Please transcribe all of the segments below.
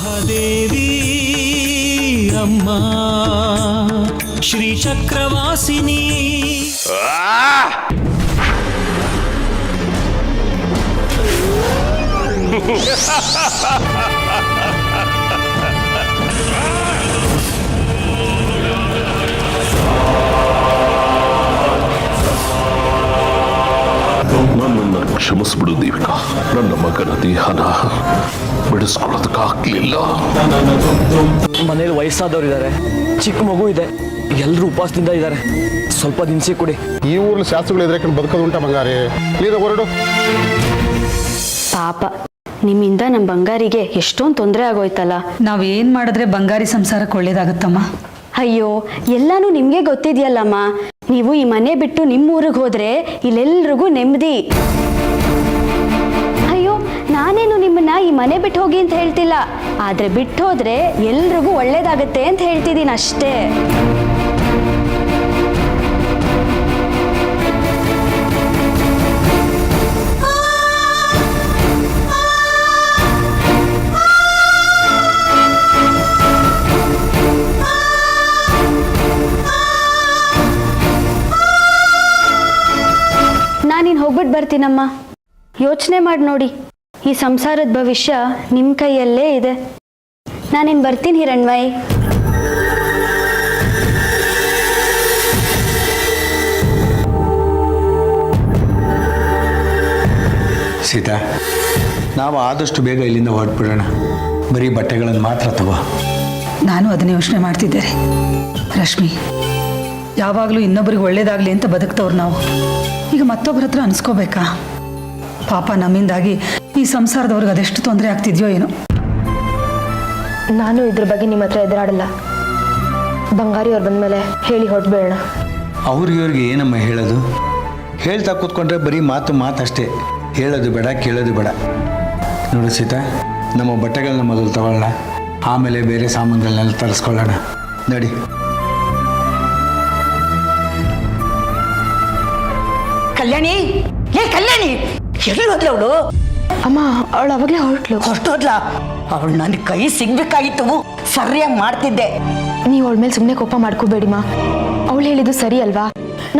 ಮಹಾದೇವಿ ಅಮ್ಮ ಶ್ರೀ ಚಕ್ರವಾಸಿನಿ ನನ್ನನ್ನು ಕ್ಷಮಿಸ್ಬಿಡು ದೇವಿಕಾ. ನನ್ನ ಮಗನ ದೇಹನ ಬಿಡಿಸ್ಕೊಳ್ಳೋದಕ್ಕಾಗ್ಲಿಲ್ಲ. ಮನೇಲಿ ವಯಸ್ಸಾದವ್ರು ಇದ್ದಾರೆ, ಚಿಕ್ಕ ಮಗು ಇದೆ, ಎಲ್ಲರೂ ಉಪವಾಸದಿಂದ ಇದ್ದಾರೆ. ಸ್ವಲ್ಪ ದಿನಸಿ ಕೊಡಿ. ಈ ಊರ್ಲಿ ಶಾಸ್ತ್ರಗಳು ಎದುರಕೊಂಡು ಬದುಕೋದು ಉಂಟ ಬಂಗಾರಿ. ನೀನು ಹೊರಡು. ಪಾಪ ನಿಮ್ಮಿಂದ ನಮ್ಮ ಬಂಗಾರಿಗೆ ಎಷ್ಟೊಂದು ತೊಂದರೆ ಆಗೋಯ್ತಲ್ಲ. ನಾವೇನ್ ಮಾಡಿದ್ರೆ ಬಂಗಾರಿ ಸಂಸಾರಕ್ಕೆ ಒಳ್ಳೇದಾಗತ್ತಮ್ಮ? ಅಯ್ಯೋ, ಎಲ್ಲಾನು ನಿಮ್ಗೆ ಗೊತ್ತಿದ್ಯಲ್ಲಮ್ಮ. ನೀವು ಈ ಮನೆ ಬಿಟ್ಟು ನಿಮ್ಮೂರಿಗೆ ಹೋದ್ರೆ ಇಲ್ಲೆಲ್ರಿಗೂ ನೆಮ್ಮದಿ. ಅಯ್ಯೋ, ನಾನೇನು ನಿಮ್ಮನ್ನ ಈ ಮನೆ ಬಿಟ್ಟು ಹೋಗಿ ಅಂತ ಹೇಳ್ತಿಲ್ಲ, ಆದ್ರೆ ಬಿಟ್ಟು ಹೋದ್ರೆ ಎಲ್ರಿಗೂ ಒಳ್ಳೇದಾಗತ್ತೆ ಅಂತ ಹೇಳ್ತಿದ್ದೀನಿ ಅಷ್ಟೇ. ನಾನಿನ್ ಹೋಗ್ಬಿಟ್ಟು ಬರ್ತೀನಮ್ಮ. ಯೋಚನೆ ಮಾಡಿ ನೋಡಿ, ಈ ಸಂಸಾರದ ಭವಿಷ್ಯ ನಿಮ್ಮ ಕೈಯಲ್ಲೇ ಇದೆ. ನಾನಿನ್ ಬರ್ತೀನಿ ಹಿರಣ್ಮಯ್. ಸೀತಾ, ನಾವು ಆದಷ್ಟು ಬೇಗ ಇಲ್ಲಿಂದ ಹೊರಟ್ಬಿಡೋಣ. ಬರೀ ಬಟ್ಟೆಗಳನ್ನು ಮಾತ್ರ ತಗೋ. ನಾನು ಅದನ್ನ ಯೋಚನೆ ಮಾಡ್ತಿದ್ದೆ. ರಶ್ಮಿ, ಯಾವಾಗಲೂ ಇನ್ನೊಬ್ಬರಿಗೆ ಒಳ್ಳೇದಾಗಲಿ ಅಂತ ಬದುಕ್ತವ್ರು ನಾವು. ಈಗ ಮತ್ತೊಬ್ಬರ ಹತ್ರ ಅನ್ಸ್ಕೋಬೇಕಾ? ಪಾಪ ನಮ್ಮಿಂದಾಗಿ ಈ ಸಂಸಾರದವ್ರಿಗೆ ಅದೆಷ್ಟು ತೊಂದರೆ ಆಗ್ತಿದ್ಯೋ ಏನೋ. ನಾನು ಇದ್ರ ಬಗ್ಗೆ ನಿಮ್ಮ ಹತ್ರ ಎದುರಾಡಲ್ಲ. ಬಂಗಾರಿ ಅವ್ರು ಬಂದಮೇಲೆ ಹೇಳಿ ಹೊರಟ್ಬೇಡ. ಅವ್ರಿಗೆ ಏನಮ್ಮ ಹೇಳೋದು? ಹೇಳ್ತಾ ಕೂತ್ಕೊಂಡ್ರೆ ಬರೀ ಮಾತಷ್ಟೇ. ಹೇಳೋದು ಬೇಡ, ಕೇಳೋದು ಬೇಡ. ನೋಡು ಸೀತಾ, ನಮ್ಮ ಬಟ್ಟೆಗಳನ್ನ ಮೊದಲು ತಗೊಳ್ಳೋಣ, ಆಮೇಲೆ ಬೇರೆ ಸಾಮಾನುಗಳನ್ನೆಲ್ಲ ತರಿಸ್ಕೊಳ್ಳೋಣ. ನಡಿ. ಕಲ್ಯಾಣಿ, ಕಲ್ಯಾಣಿ ಎಲ್ಲಿ ಹೋದ್ಲ ಅವಳು? ಅಮ್ಮ, ಅವಳು ಅವಾಗಲೇ ಹೊರಟೋದ್ಲ. ಅವಳು ನನ್ನ ಕೈ ಸಿಗ್ಬೇಕಾಗಿತ್ತು, ಸರಿಯಾಗಿ ಮಾಡ್ತಿದ್ದೆ. ನೀವು ಅವಳ ಮೇಲೆ ಸುಮ್ಮನೆ ಕೋಪ ಮಾಡ್ಕೋಬೇಡಿಮ್ಮ. ಅವಳು ಹೇಳಿದ್ದು ಸರಿ ಅಲ್ವಾ?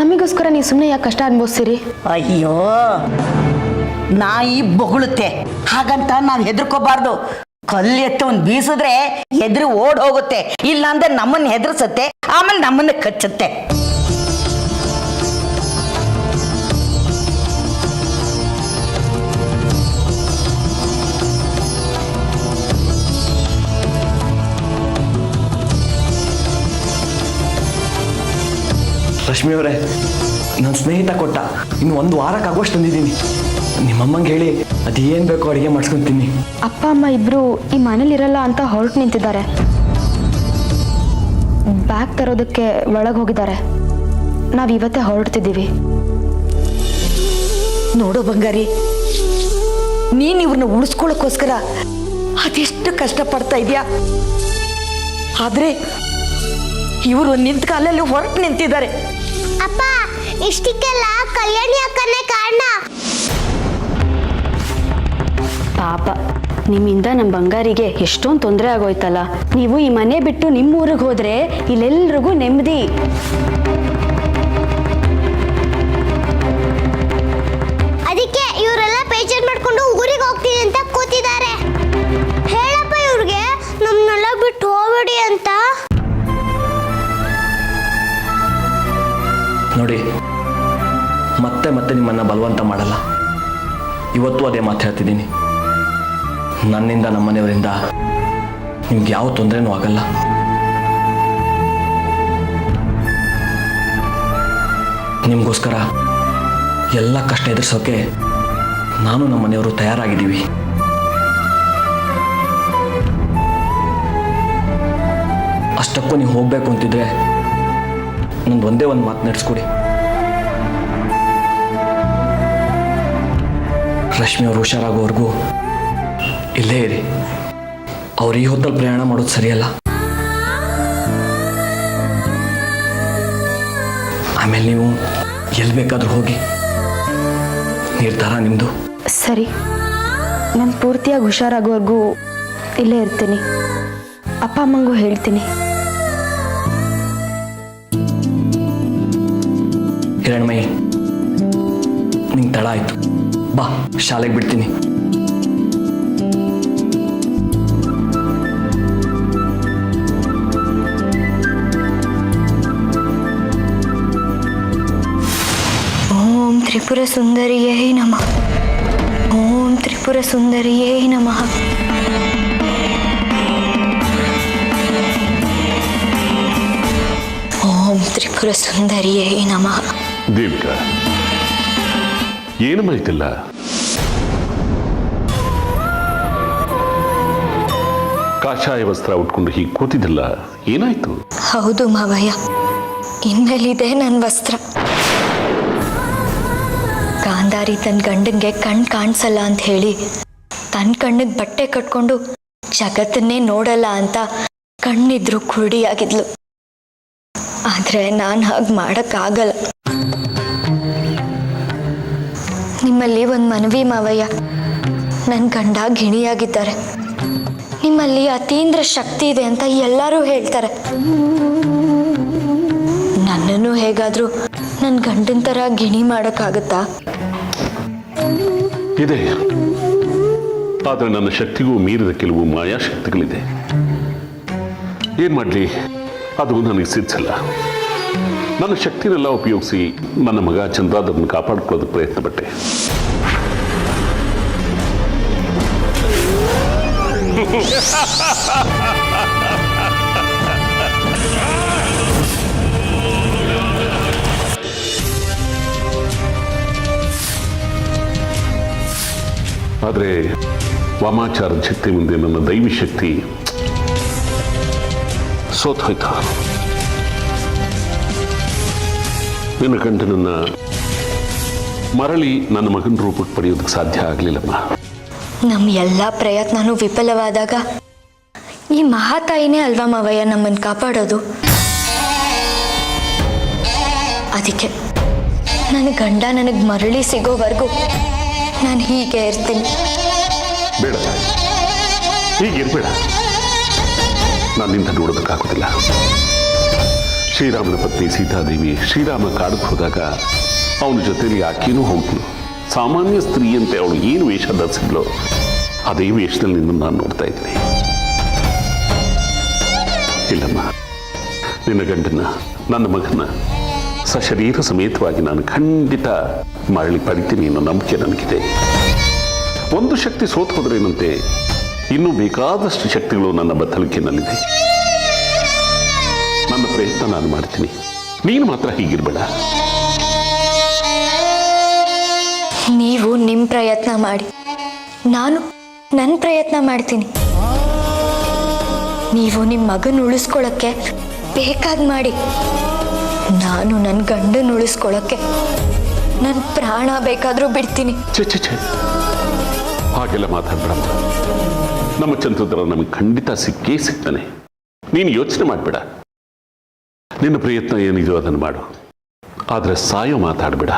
ನಮಗೋಸ್ಕರ ನೀವು ಸುಮ್ಮನೆ ಯಾಕೆ ಕಷ್ಟ ಅನ್ಭವಿಸ್ತೀರಿ? ಅಯ್ಯೋ, ನಾಯಿ ಬೊಗಳುತ್ತೆ, ಹಾಗಂತ ನಾವು ಹೆದರ್ಕೋಬಾರ್ದು. ಕಲ್ಲು ಎತ್ತು ಒಂದು ಬೀಸಿದ್ರೆ ಹೆದರಿ ಓಡ್ ಹೋಗುತ್ತೆ, ಇಲ್ಲ ಅಂದ್ರೆ ನಮ್ಮನ್ನ ಹೆದರ್ಸತ್ತೆ, ಆಮೇಲೆ ನಮ್ಮನ್ನ ಕಚ್ಚುತ್ತೆ. ರಶ್ಮಿ ಅವರೇ, ನನ್ನ ಸ್ನೇಹಿತ ಕೊಟ್ಟ, ಇನ್ನು 1 ವಾರಕ್ಕಾಗೋಷ್ಟು ತಂದಿದ್ದೀನಿ. ನಿಮ್ಮಮ್ಮಂಗೆ ಹೇಳಿ ಅದೇನು ಬೇಕೋ ಅಡುಗೆ ಮಾಡಿಸ್ಕೊಂತೀನಿ. ಅಪ್ಪ ಅಮ್ಮ ಇಬ್ರು ಈ ಮನೇಲಿರಲ್ಲ ಅಂತ ಹೊರಟು ನಿಂತಿದ್ದಾರೆ. ಬ್ಯಾಗ್ ತರೋದಕ್ಕೆ ಒಳಗೆ ಹೋಗಿದ್ದಾರೆ. ನಾವು ಇವತ್ತೇ ಹೊರಡ್ತಿದ್ದೀವಿ. ನೋಡು ಬಂಗಾರಿ, ನೀನ್ ಇವ್ರನ್ನ ಉಳಿಸ್ಕೊಳ್ಳೋಕ್ಕೋಸ್ಕರ ಅದೆಷ್ಟು ಕಷ್ಟಪಡ್ತಾ ಇದೆಯಾ. ಆದ್ರೆ ಇವರು ನಿಂತ ಕಾಲಲ್ಲಿ ಹೊರಟು ನಿಂತಿದ್ದಾರೆ. ಅಪ್ಪ, ಇಷ್ಟಕ್ಕೆಲ್ಲ ಕಲ್ಯಾಣಿ ಅಕ್ಕನೇ ಕಾರಣ. ಪಾಪ ನಿಮ್ಮಿಂದ ನಮ್ಮ ಬಂಗಾರಿಗೆ ಎಷ್ಟೊಂದು ತೊಂದರೆ ಆಗೋಯ್ತಲ್ಲ. ನೀವು ಈ ಮನೆ ಬಿಟ್ಟು ನಿಮ್ಮೂರಿಗೆ ಹೋದ್ರೆ ಇಲ್ಲೆಲ್ರಿಗೂ ನೆಮ್ಮದಿ. ಅದಕ್ಕೆ ಇವರೆಲ್ಲ ಬೇಜಾರು ಮಾಡ್ಕೊಂಡು ಊರಿಗೆ ಹೋಗ್ತೀನಿ ಅಂತ ಕೂತಿದ್ದಾರೆ. ಹೇಳಪ್ಪ ಇವ್ರಿಗೆ ನಮ್ಮನ್ನೆಲ್ಲ ಬಿಟ್ಟು ಹೋಗ್ಬೇಡಿ ಅಂತ. ನೋಡಿ, ಮತ್ತೆ ನಿಮ್ಮನ್ನು ಬಲವಂತ ಮಾಡಲ್ಲ. ಇವತ್ತು ಅದೇ ಮಾತು ಹೇಳ್ತಿದ್ದೀನಿ. ನನ್ನಿಂದ, ನಮ್ಮನೆಯವರಿಂದ ನಿಮ್ಗೆ ಯಾವ ತೊಂದರೆನೂ ಆಗಲ್ಲ. ನಿಮಗೋಸ್ಕರ ಎಲ್ಲ ಕಷ್ಟ ಎದುರಿಸೋಕೆ ನಾನು ನಮ್ಮನೆಯವರು ತಯಾರಾಗಿದ್ದೀವಿ. ಅಷ್ಟಕ್ಕೂ ನೀವು ಹೋಗಬೇಕು ಅಂತಿದ್ರೆ ನಂದು ಒಂದೇ ಒಂದು ಮಾತು ನಡೆಸ್ಕೊಡಿ. ರಶ್ಮಿ ಅವರು ಹುಷಾರಾಗೋವರೆಗೂ ಇಲ್ಲೇ ಇರಿ. ಅವ್ರು ಈ ಹೊತ್ತಲ್ಲಿ ಪ್ರಯಾಣ ಮಾಡೋದು ಸರಿಯಲ್ಲ. ಆಮೇಲೆ ನೀವು ಎಲ್ಲಿ ಬೇಕಾದ್ರೂ ಹೋಗಿ, ನಿರ್ಧಾರ ನಿಮ್ಮದು. ಸರಿ, ನಾನು ಪೂರ್ತಿಯಾಗಿ ಹುಷಾರಾಗೋವರೆಗೂ ಇಲ್ಲೇ ಇರ್ತೀನಿ. ಅಪ್ಪ ಅಮ್ಮಂಗೂ ಹೇಳ್ತೀನಿ. ಹಿರಣ್ಮಯಿ, ನಿಂಗೆ ತಡ ಆಯ್ತು, ಬಾ ಶಾಲೆಗೆ ಬಿಡ್ತೀನಿ. ಓಂ ತ್ರಿಪುರ ಸುಂದರಿಯೇ ನಮಃ. ಓಂ ತ್ರಿಪುರ ಸುಂದರಿಯೇ ನಮಃ. ಓಂ ತ್ರಿಪುರ ಸುಂದರಿಯೇ ನಮಃ. ದೇವಿಕಾ, ಏನು ಮಾಹಿತಿಲ್ಲ. ಕಾಷಾಯ ವಸ್ತ್ರ ಉಟ್ಕೊಂಡು ಹೀಗೆ ಕೂತಿದ್ದಲ್ಲ, ಏನಾಯ್ತು? ಹೌದು ಮಾವಯ್ಯ, ಇನ್ಮೇಲಿದೆ ನನ್ನ ವಸ್ತ್ರ. ಗಾಂಧಾರಿ ತನ್ನ ಗಂಡಂಗೆ ಕಣ್ ಕಾಣಿಸಲ್ಲ ಅಂತ ಹೇಳಿ ತನ್ನ ಕಣ್ಣಿಗೆ ಬಟ್ಟೆ ಕಟ್ಕೊಂಡು ಜಗತ್ತನ್ನೇ ನೋಡಲ್ಲ ಅಂತ ಕಣ್ಣಿದ್ರು ಕುರುಡಿಯಾಗಿದ್ಲು. ಆದರೆ ನಾನು ಹಾಗೆ ಮಾಡೋಕ್ಕಾಗಲ್ಲ. ನಿಮ್ಮಲ್ಲಿ ಒಂದು ಮನವಿ ಮಾವಯ್ಯ. ನನ್ನ ಗಂಡ ಗಿಣಿಯಾಗಿದ್ದಾರೆ. ನಿಮ್ಮಲ್ಲಿ ಅತೀಂದ್ರ ಶಕ್ತಿ ಇದೆ ಅಂತ ಎಲ್ಲರೂ ಹೇಳ್ತಾರೆ. ನನ್ನನ್ನು ಹೇಗಾದರೂ ನನ್ನ ಗಂಡನ ಥರ ಗಿಣಿ ಮಾಡೋಕ್ಕಾಗತ್ತಾ? ಇದೆ, ಆದರೆ ನನ್ನ ಶಕ್ತಿಗೂ ಮೀರಿದ ಕೆಲವು ಮಾಯಾಶಕ್ತಿಗಳಿದೆ. ಏನು ಮಾಡಲಿ, ಅದು ನನಗೆ ಸಿದ್ಧಲ್ಲ. ನನ್ನ ಶಕ್ತಿನೆಲ್ಲ ಉಪಯೋಗಿಸಿ ನನ್ನ ಮಗ ಚಂದ್ರಾದನ್ನು ಕಾಪಾಡ್ಕೊಳ್ಳೋದಕ್ಕೆ ಪ್ರಯತ್ನ ಪಟ್ಟೆ. ಆದರೆ ವಾಮಾಚಾರದ ಶಕ್ತಿ ಮುಂದೆ ನನ್ನ ದೈವಿ ಶಕ್ತಿ ಸೋತೋಯ್ತು. ನಿನ್ನ ಗಂಡನನ್ನ ಮರಳಿ ನನ್ನ ಮಗನ ರೂಪಕ್ಕೆ ಪಡೆಯೋದಕ್ಕೆ ಸಾಧ್ಯ ಆಗಲಿಲ್ಲಮ್ಮ. ನಮ್ಮ ಎಲ್ಲ ಪ್ರಯತ್ನನೂ ವಿಫಲವಾದಾಗ ಈ ಮಹಾತಾಯಿನೇ ಅಲ್ವಾ ಮಾವಯ್ಯ ನಮ್ಮನ್ನು ಕಾಪಾಡೋದು. ಅದಕ್ಕೆ ನನ್ನ ಗಂಡ ನನಗೆ ಮರಳಿ ಸಿಗೋವರೆಗೂ ನಾನು ಹೀಗೆ ಇರ್ತೀನಿ. ಬೇಡ, ಹೀಗಿರ್ಬೇಡ. ನಾನು ನಿಂತ ನೋಡೋದಕ್ಕಾಗೋದಿಲ್ಲ. ಶ್ರೀರಾಮನ ಪತ್ನಿ ಸೀತಾದೇವಿ ಶ್ರೀರಾಮ ಕಾಡಕ್ಕೆ ಹೋದಾಗ ಅವನ ಜೊತೆಲಿ ಆಕೆನೂ ಹೋಗ್ಲು. ಸಾಮಾನ್ಯ ಸ್ತ್ರೀಯಂತೆ ಅವಳು ಏನು ವೇಷ ಧರಿಸಿದ್ಲೋ ಅದೇ ವೇಷದಲ್ಲಿ ನಿನ್ನ ನಾನು ನೋಡ್ತಾ ಇದ್ದೀನಿ. ಇಲ್ಲಮ್ಮ, ನಿನ್ನ ಗಂಡನ, ನನ್ನ ಮಗನ ಸಶರೀರ ಸಮೇತವಾಗಿ ನಾನು ಖಂಡಿತ ಮರಳಿ ಪಡಿತೀನಿ ಅನ್ನೋ ನಂಬಿಕೆ ನನಗಿದೆ. ಒಂದು ಶಕ್ತಿ ಸೋತು ಹೋದ್ರೇನಂತೆ, ಇನ್ನೂ ಬೇಕಾದಷ್ಟು ಶಕ್ತಿಗಳು ನನ್ನ ಬತ್ತಳಿಕೆನಲ್ಲಿದೆ. ನನ್ನ ಪ್ರಯತ್ನ ನಾನು ಮಾಡ್ತೀನಿ, ನೀನು ಮಾತ್ರ ಹೀಗಿರ್ಬೇಡ. ನೀವು ನಿಮ್ಮ ಪ್ರಯತ್ನ ಮಾಡಿ, ನಾನು ನನ್ನ ಪ್ರಯತ್ನ ಮಾಡ್ತೀನಿ. ನೀವು ನಿಮ್ಮ ಮಗನ ಉಳಿಸ್ಕೊಳ್ಳೋಕ್ಕೆ ಬೇಕಾದ ಮಾಡಿ, ನಾನು ನನ್ನ ಗಂಡನ ಉಳಿಸ್ಕೊಳ್ಳೋಕ್ಕೆ ನನ್ನ ಪ್ರಾಣ ಬೇಕಾದರೂ ಬಿಡ್ತೀನಿ. ಛೆ, ಹಾಗೆಲ್ಲ ಮಾತಾಡ್ಬೇಡಮ್ಮ. ನಮ್ಮ ಚಂದ್ರಧರ ನಮಗೆ ಖಂಡಿತ ಸಿಕ್ಕೇ ಸಿಗ್ತಾನೆ. ನೀನು ಯೋಚನೆ ಮಾಡಬೇಡ. ನಿನ್ನ ಪ್ರಯತ್ನ ಏನಿದೆಯೋ ಅದನ್ನು ಮಾಡು, ಆದರೆ ಸಾಯೋ ಮಾತಾಡಬೇಡ.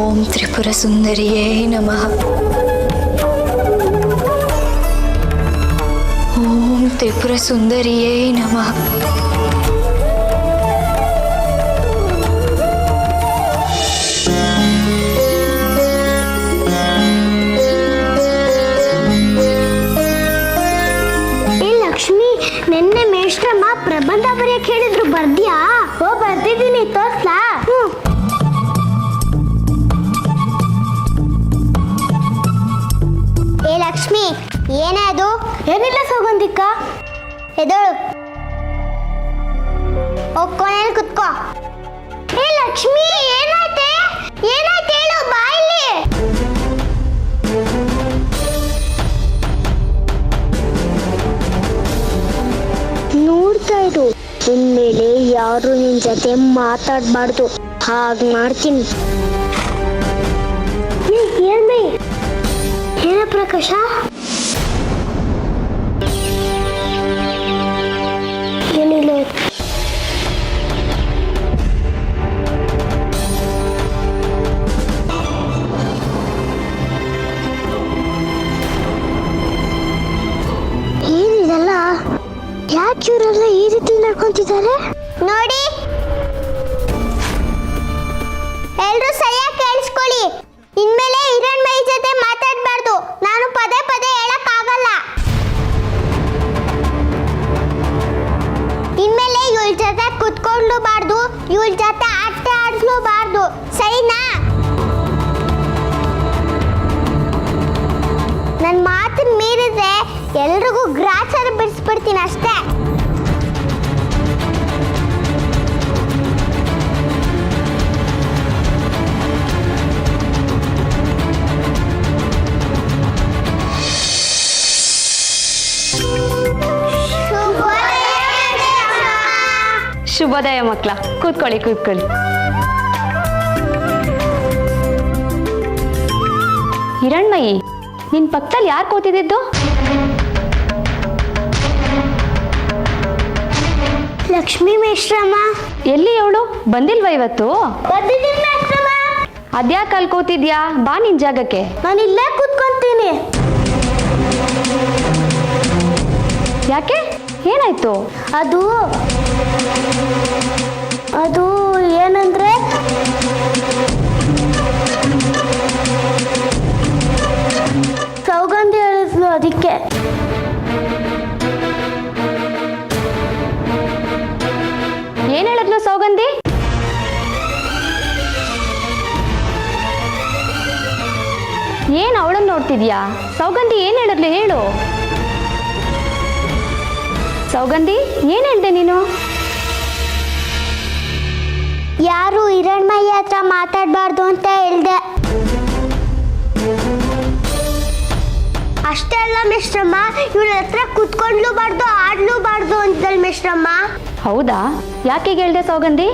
ಓಂ ತ್ರಿಪುರ ಸುಂದರಿಯೇ ನಮಃ. ಓಂ ತ್ರಿಪುರ ಸುಂದರಿಯೇ ನಮಃ. ಲಕ್ಷ್ಮಿ, ನಿನ್ನೆ ಮೇಷ್ಟ್ರಮ್ಮ ಪ್ರಬಂಧ ಬರೆಯಕ್ಕೆ ಹೇಳಿದ್ರು, ಬರ್ದ್ಯಾ? ಓ, ಬರ್ದಿದ್ದೀನಿ, ತೋರ್ಸ್ಲಾ? ಲಕ್ಷ್ಮಿ, ಏನೇ ಅದು? ಏನಿಲ್ಲ ಸೌಗಂಧಿಕ, ಎದೋಳು. ಲಕ್ಷ್ಮಿ ಏನಾಯ್ತೆ ಏನಾಯ್ತು ಹೇಳು ಬಾಯಲ್ಲಿ. ನೋಡ್ತಾ ಇರು, ಇನ್ಮೇಲೆ ಯಾರು ನಿನ್ ಜೊತೆ ಮಾತಾಡ್ಬಾರ್ದು. ಹಾಗ್ ಮಾಡ್ತೀನಿ. ಹೇಳ್ಬೇ ಏನ ಪ್ರಕಾಶ? ಏನಿಲ್ಲ. ಏನಿದೆಲ್ಲ? ಯಾಕೆ ಇವರೆಲ್ಲ ಈ ರೀತಿ ನಡ್ಕೊಂತಿದ್ದಾರೆ ನೋಡಿ. ಎಲ್ರು ಸರಿಯಾಗಿ ಕೇಳಿಸ್ಕೊಳ್ಳಿ. ಇನ್ಮೇಲೆ ಹಿರಣ್ಮಯಿ ಜೊತೆ ಮಾತಾಡ್ಬಾರ್ದು. ನಾನು ಪದೇ ಪದೇ ಹೇಳಕ್ ಆಗಲ್ಲ. ಇನ್ಮೇಲೆ ಇವಳ ಜೊತೆ ಕುತ್ಕೊಳ್ಳಬಾರ್ದು, ಇವಳ ಜೊತೆ ಆಟ ಆಡ್ಲೂಬಾರ್ದು, ಸರಿನಾ? ನನ್ನ ಮಾತನ್ನ ಮೀರಿದ್ರೆ ಎಲ್ರಿಗೂ ಗ್ರಾಚಾರ ಬಿಡಿಸ್ಬಿಡ್ತೀನಿ ಅಷ್ಟೇ. ಶುಭೋದಯ ಮಕ್ಕಳ, ಕೂತ್ಕೊಳ್ಳಿ ಕೂತ್ಕೊಳ್ಳಿ. ಹಿರಣ್ಮಯಿ, ನಿನ್ ಪಕ್ಕದಲ್ಲಿ ಯಾರು ಕೂತಿದ್ದು? ಲಕ್ಷ್ಮೀ ಮೇಶ್ರಮ್ಮ. ಎಲ್ಲಿ ಅವಳು? ಬಂದಿಲ್ವಾ ಇವತ್ತು? ಬಂದಿದ್ದೀನಿ ಮೇಶ್ರಮ್ಮ. ಅದ್ಯಾಕೆ ಅಲ್ಲಿ ಕೂತಿದ್ಯಾ? ಬಾ ನಿನ್ ಜಾಗಕ್ಕೆ. ನಾನು ಇಲ್ಲೇ ಕೂತ್ಕೊಂತೀನಿ. ಯಾಕೆ? ಏನಾಯ್ತು? ಅದು ಏನಂದ್ರೆ ಸೌಗಂಧಿ ಹೇಳಿದ್ಲು, ಅದಕ್ಕೆ. ಏನ್ ಹೇಳಿದ್ಲು ಸೌಗಂಧಿ? ಏನ್ ಅವಳನ್ನ ನೋಡ್ತಿದ್ಯಾ? ಸೌಗಂಧಿ ಏನ್ ಹೇಳಿದ್ಲು ಹೇಳು. ಸೌಗಂಧಿ, ಏನ್ ಹೇಳ್ದೆ ನೀನು? ಯಾರು ಹಿರಣ್ಮಯಿ ಹತ್ರ ಮಾತಾಡಬಾರ್ದು ಅಂತ ಹೇಳ್ದೆ. ಅಷ್ಟೇ ಅಲ್ಲ ಮಿಶ್ರಮ್ಮ, ಇವಳ ಹತ್ರ ಕುತ್ಕೊಂಡ್ಲೂಬಾರ್ದು, ಆಡ್ಲೂಬಾರ್ದು ಅಂತಲ್ ಮಿಶ್ರಮ್ಮ. ಹೌದಾ? ಯಾಕೆ ಹೇಳ್ದೆ ಸೌಗಂಧಿ?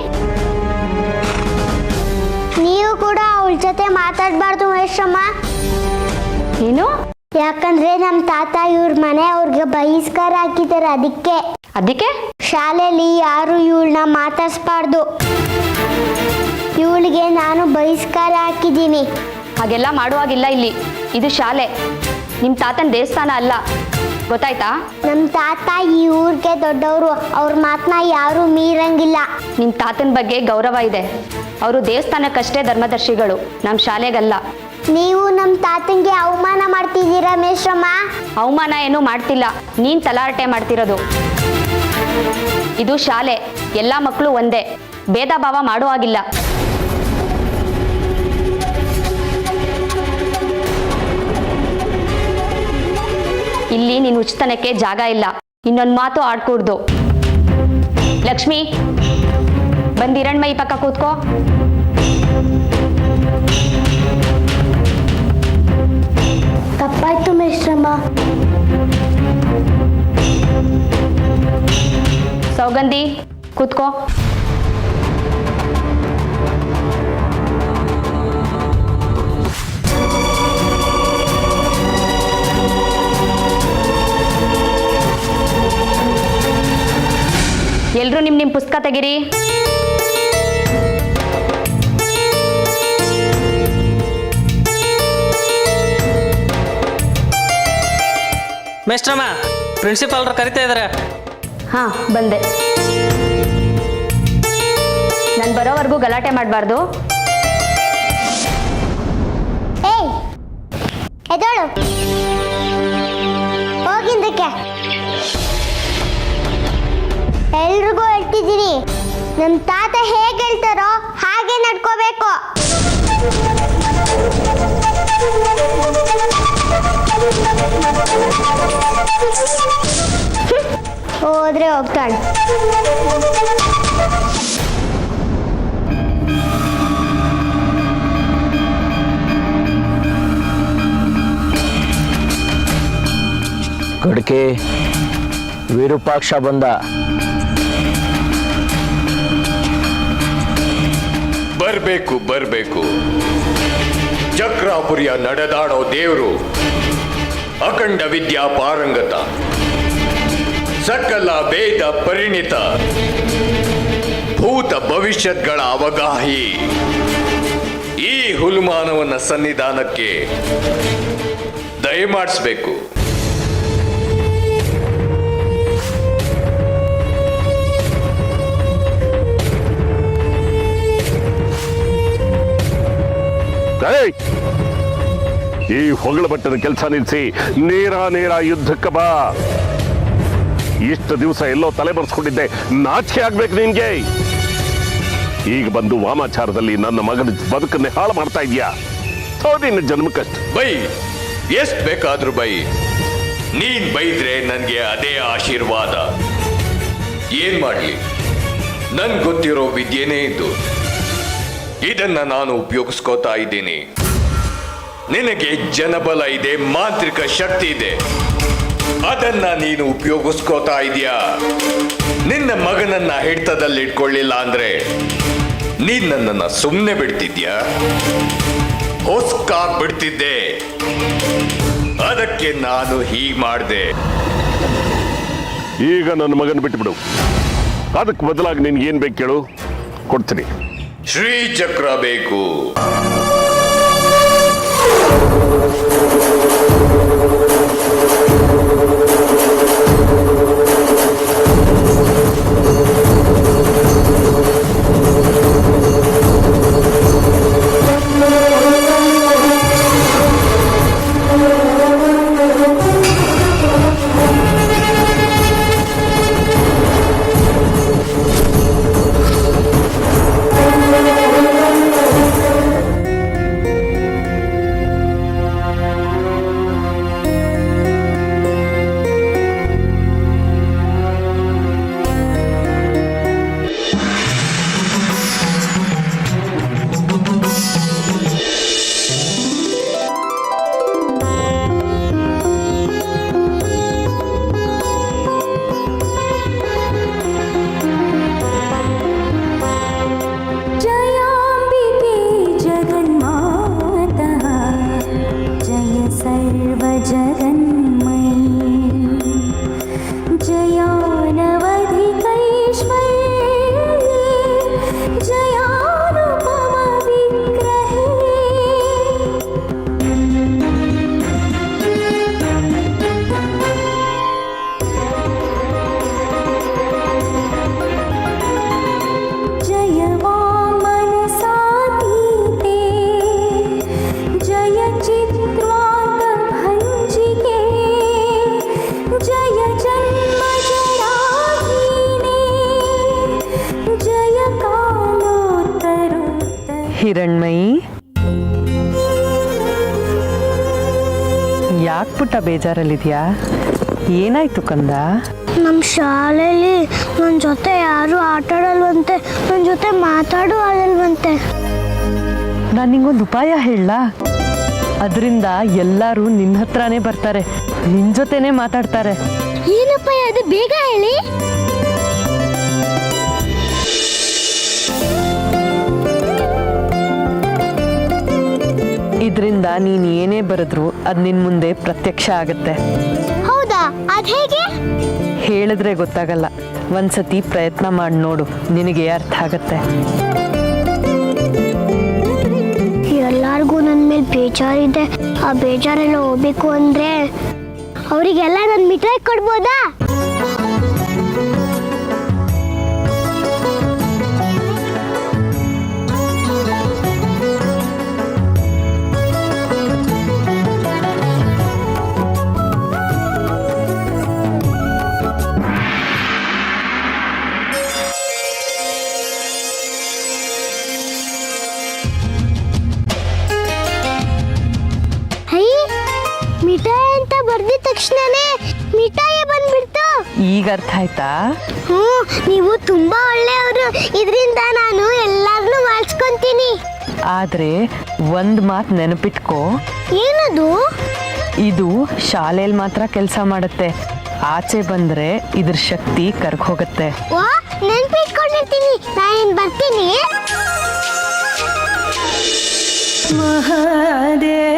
ನೀವು ಕೂಡ ಅವಳ ಜೊತೆ ಮಾತಾಡಬಾರ್ದು ಮಿಶ್ರಮ್ಮ. ಏನು? ಯಾಕಂದ್ರೆ ನಮ್ಮ ತಾತ ಇವ್ರ ಮನೆ ಅವ್ರಿಗೆ ಬಹಿಷ್ಕಾರ ಹಾಕಿದ್ದಾರೆ, ಅದಕ್ಕೆ. ಅದಕ್ಕೆ ಶಾಲೆಯಲ್ಲಿ ಯಾರು ಇವಳನ್ನ ಮಾತಾಡ್ಸ್ಬಾರ್ದು. ಇವಳಿಗೆ ನಾನು ಬಹಿಷ್ಕಾರ ಹಾಕಿದ್ದೀನಿ. ಹಾಗೆಲ್ಲ ಮಾಡುವಾಗಿಲ್ಲ ಇಲ್ಲಿ. ಇದು ಶಾಲೆ, ನಿಮ್ಮ ತಾತನ ದೇವಸ್ಥಾನ ಅಲ್ಲ, ಗೊತ್ತಾಯ್ತಾ? ನಮ್ಮ ತಾತ ಈ ಊರಿಗೆ ದೊಡ್ಡವರು, ಅವ್ರ ಮಾತನ್ನ ಯಾರು ಮೀರಂಗಿಲ್ಲ. ನಿಮ್ಮ ತಾತನ ಬಗ್ಗೆ ಗೌರವ ಇದೆ. ಅವರು ದೇವಸ್ಥಾನಕ್ಕಷ್ಟೇ ಧರ್ಮದರ್ಶಿಗಳು, ನಮ್ಮ ಶಾಲೆಗಲ್ಲ. ನೀವು ನಮ್ಮ ತಾತಂಗೆ ಅವಮಾನ ಮಾಡ್ತಿದ್ದೀರಾ ಮೇಶ್ರಮ್ಮ. ಅವಮಾನ ಏನೂ ಮಾಡ್ತಿಲ್ಲ, ನೀನ್ ತಲಾಟೆ ಮಾಡ್ತಿರೋದು. ಇದು ಶಾಲೆ, ಎಲ್ಲ ಮಕ್ಕಳು ಒಂದೇ, ಭೇದ ಭಾವ ಮಾಡುವಾಗಿಲ್ಲ. ಇಲ್ಲಿ ನೀನು ಉಚಿತನಕ್ಕೆ ಜಾಗ ಇಲ್ಲ. ಇನ್ನೊಂದು ಮಾತು ಆಡ್ಕೂಡ್ದು. ಲಕ್ಷ್ಮಿ, ಬಂದು ಹಿರಣ್ಮಯಿ ಪಕ್ಕ ಕೂತ್ಕೋ. ತಪ್ಪಾಯ್ತು ಮೇಶ್ರಮ್ಮ. ಸೌಗಂಧಿ, ಕೂತ್ಕೋ. ಎಲ್ರೂ ನಿಮ್ಮ ಪುಸ್ತಕ ತೆಗಿರಿ. ಮೇಸ್ಟ್ರಮ್ಮ, ಪ್ರಿನ್ಸಿಪಾಲ್ರು ಕರಿತಾ ಇದ್ದಾರೆ. ಹಾ, ಬಂದೆ. ನಾನು ಬರೋವರೆಗೂ ಗಲಾಟೆ ಮಾಡಬಾರ್ದು. ಏಯ್, ಎದೋಳು ಹೋಗಿಂದಕ್ಕೆ. ಎಲ್ರಿಗೂ ಹೇಳ್ತಿದ್ದೀನಿ, ನಮ್ಮ ತಾತ ಹೇಗೆ ಹೇಳ್ತಾರೋ ಹಾಗೆ ನಡ್ಕೋಬೇಕು. ಹೋದ್ರೆ ಹೋಗ್ತಾಳೆ. ಸಖಿ, ವಿರೂಪಾಕ್ಷ ಬಂದ. ಬರ್ಬೇಕು ಚಕ್ರಾಪುರಿಯ ನಡೆದಾಡೋ ದೇವರು, ಅಖಂಡ ವಿದ್ಯಾ ಪಾರಂಗತ, ಸಕಲ ವೇದ ಪರಿಣಿತ, ಭೂತ ಭವಿಷ್ಯತ್ಗಳ ಅವಗಾಹಿ, ಈ ಹುಲುಮಾನವನ ಸನ್ನಿಧಾನಕ್ಕೆ ದಯಮಾಡಿಸ್ಬೇಕು. ಈ ಹೊಗಳ ಬಟ್ಟದ ಕೆಲಸ ನಿಲ್ಲಿಸಿ ನೇರ ಯುದ್ಧಕ್ಕೆ ಬಾ. ಇಷ್ಟು ದಿವಸ ಎಲ್ಲೋ ತಲೆ ಬರ್ಸ್ಕೊಂಡಿದ್ದೆ, ನಾಚಿಕೆ ಆಗ್ಬೇಕು ನಿನ್ಗೆ. ಈಗ ಬಂದು ವಾಮಾಚಾರದಲ್ಲಿ ನನ್ನ ಮಗನ ಬದುಕನ್ನೇ ಹಾಳು ಮಾಡ್ತಾ ಇದೀಯಾ. ನಿನ್ನ ಜನ್ಮಕ್ಕಷ್ಟು ಬೈ, ಎಷ್ಟು ಬೇಕಾದ್ರೂ ಬೈ. ನೀನ್ ಬೈದ್ರೆ ನನ್ಗೆ ಅದೇ ಆಶೀರ್ವಾದ. ಏನ್ ಮಾಡ್ಲಿ, ನನ್ ಗೊತ್ತಿರೋ ವಿದ್ಯೆನೇ ಇದು. ಇದನ್ನ ನಾನು ಉಪಯೋಗಿಸ್ಕೋತಾ ಇದ್ದೀನಿ. ನಿನಗೆ ಜನಬಲ ಇದೆ, ಮಾಂತ್ರಿಕ ಶಕ್ತಿ ಇದೆ, ಅದನ್ನ ನೀನು ಉಪಯೋಗಿಸ್ಕೋತಾ ಇದೀಯಾ. ನಿನ್ನ ಮಗನನ್ನ ಹಿಡಿತದಲ್ಲಿ ಇಟ್ಕೊಳ್ಳಿಲ್ಲ ಅಂದ್ರೆ ನೀನ್ ನನ್ನನ್ನ ಸುಮ್ಮನೆ ಬಿಡ್ತಿದ್ಯಾ? ಹೊಸ್ಕಾಗ್ ಬಿಡ್ತಿದ್ದೆ. ಅದಕ್ಕೆ ನಾನು ಹೀಗೆ ಮಾಡಿದೆ. ಈಗ ನನ್ನ ಮಗನ ಬಿಟ್ಟುಬಿಡು. ಅದಕ್ಕೆ ಬದಲಾಗಿ ನಿನ್ಗೆ ಏನ್ ಬೇಕು ಕೇಳು, ಕೊಡ್ತೀನಿ. ಶ್ರೀಚಕ್ರ ಬೇಕು. ಹಿರಣ್ಮಯಿ, ಯಾಕೆ ಪುಟ್ಟ ಬೇಜಾರಲ್ಲಿದ್ಯಾ? ಏನಾಯ್ತು ಕಂದ? ನಮ್ಮ ಶಾಲೆಯಲ್ಲಿ ನನ್ನ ಜೊತೆ ಯಾರು ಆಟ ಆಡಲ್ವಂತೆ, ನನ್ನ ಜೊತೆ ಮಾತಾಡೂ ಆಡಲ್ವಂತೆ. ನಾನು ನಿಂಗೊಂದು ಉಪಾಯ ಹೇಳಲಾ? ಅದರಿಂದ ಎಲ್ಲರೂ ನಿನ್ನ ಹತ್ರನೇ ಬರ್ತಾರೆ, ನಿನ್ನ ಜೊತೆನೇ ಮಾತಾಡ್ತಾರೆ. ಏನಪ್ಪ ಅದು, ಬೇಗ ಹೇಳಿ. ಇದರಿಂದ ನೀನು ಏನೇ ಬರೆದ್ರು ಅದು ನಿನ್ನ ಮುಂದೆ ಪ್ರತ್ಯಕ್ಷ ಆಗುತ್ತೆ. ಹೌದಾ? ಅದು ಹೇಗೆ? ಹೇಳಿದ್ರೆ ಗೊತ್ತಾಗಲ್ಲ, ಒಂದ್ಸತಿ ಪ್ರಯತ್ನ ಮಾಡಿ ನೋಡು, ನಿನಗೆ ಅರ್ಥ ಆಗತ್ತೆ. ಎಲ್ಲರಿಗೂ ನನ್ನ ಮೇಲೆ ಬೇಜಾರಿದೆ. ಆ ಬೇಜಾರೆಲ್ಲ ಹೋಗ್ಬೇಕು ಅಂದ್ರೆ ಅವರಿಗೆಲ್ಲ ನನ್ನ ಮಿಠಾಯಿ ಕೊಡ್ಬೋದಾ? ಮಿಠಾಯಿ ಅಂತ ಬರ್ದಿದ ತಕ್ಷಣನೇ ಮಿಠಾಯಿ ಬಂದ್ಬಿಡ್ತು. ಈಗ ಅರ್ಥ ಆಯ್ತಾ? ನೀವು ತುಂಬಾ ಒಳ್ಳೆಯವರು. ಇದರಿಂದ ನಾನು ಎಲ್ಲಾರನ್ನೂ ಮಾಡಿಸ್ಕೊಂತೀನಿ. ಆದ್ರೆ ಒಂದ್ ಮಾತು ನೆನಪಿಟ್ಕೋ. ಏನದು? ಇದು ಶಾಲೆಯಲ್ಲಿ ಮಾತ್ರ ಕೆಲಸ ಮಾಡುತ್ತೆ, ಆಚೆ ಬಂದ್ರೆ ಇದ್ರ ಶಕ್ತಿ ಕರ್ಗೋಗತ್ತೆ. ಓ ನೆನ್ಪಿಟ್ಕೊಂಡಿರ್ತೀನಿ, ನಾನು ಬರ್ತೀನಿ. ಮಹಾದೇವ